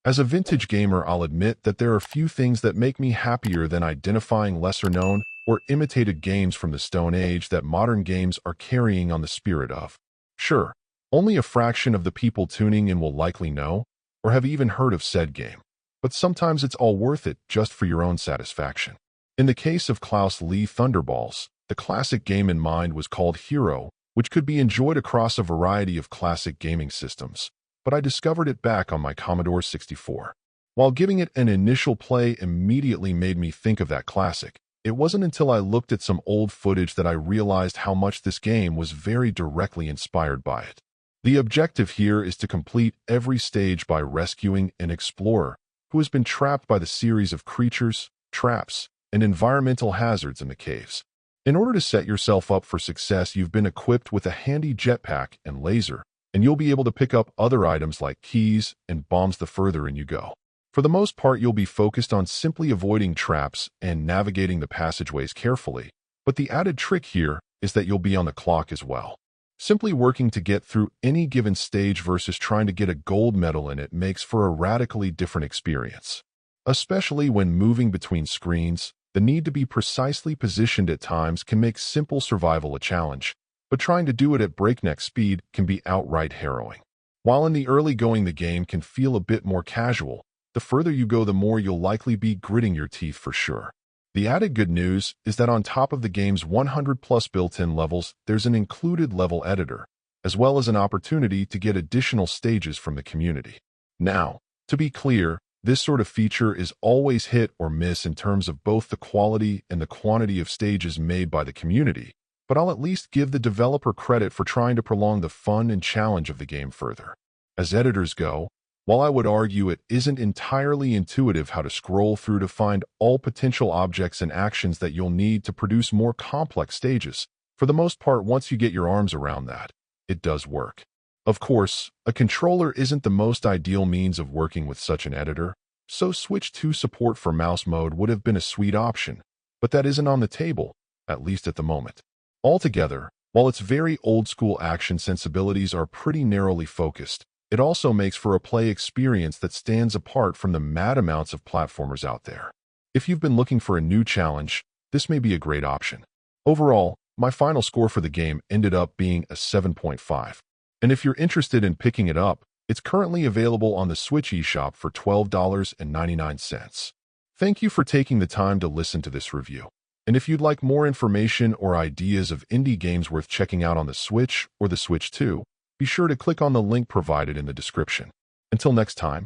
As a vintage gamer, I'll admit that there are few things that make me happier than identifying lesser-known or imitated games from the Stone Age that modern games are carrying on the spirit of. Sure, only a fraction of the people tuning in will likely know or have even heard of said game, but sometimes it's all worth it just for your own satisfaction. In the case of Klaus Thunderballs, the classic game in mind was called H.E.R.O, which could be enjoyed across a variety of classic gaming systems, but I discovered it back on my Commodore 64. While giving it an initial play immediately made me think of that classic, it wasn't until I looked at some old footage that I realized how much this game was very directly inspired by it. The objective here is to complete every stage by rescuing an explorer who has been trapped by the series of creatures, traps, and environmental hazards in the caves. In order to set yourself up for success, you've been equipped with a handy jetpack and laser, and you'll be able to pick up other items like keys and bombs the further in you go. For the most part, you'll be focused on simply avoiding traps and navigating the passageways carefully, but the added trick here is that you'll be on the clock as well. Simply working to get through any given stage versus trying to get a gold medal in it makes for a radically different experience. Especially when moving between screens, the need to be precisely positioned at times can make simple survival a challenge, but trying to do it at breakneck speed can be outright harrowing. While in the early going the game can feel a bit more casual, the further you go the more you'll likely be gritting your teeth for sure. The added good news is that on top of the game's 100+ built-in levels, there's an included level editor, as well as an opportunity to get additional stages from the community. Now, to be clear, this sort of feature is always hit or miss in terms of both the quality and the quantity of stages made by the community, but I'll at least give the developer credit for trying to prolong the fun and challenge of the game further. As editors go, while I would argue it isn't entirely intuitive how to scroll through to find all potential objects and actions that you'll need to produce more complex stages, for the most part, once you get your arms around that, it does work. Of course, a controller isn't the most ideal means of working with such an editor, so Switch 2 support for mouse mode would have been a sweet option, but that isn't on the table, at least at the moment. Altogether, while its very old-school action sensibilities are pretty narrowly focused, it also makes for a play experience that stands apart from the mad amounts of platformers out there. If you've been looking for a new challenge, this may be a great option. Overall, my final score for the game ended up being a 7.5. And if you're interested in picking it up, it's currently available on the Switch eShop for $12.99. Thank you for taking the time to listen to this review. And if you'd like more information or ideas of indie games worth checking out on the Switch or the Switch 2, be sure to click on the link provided in the description. Until next time.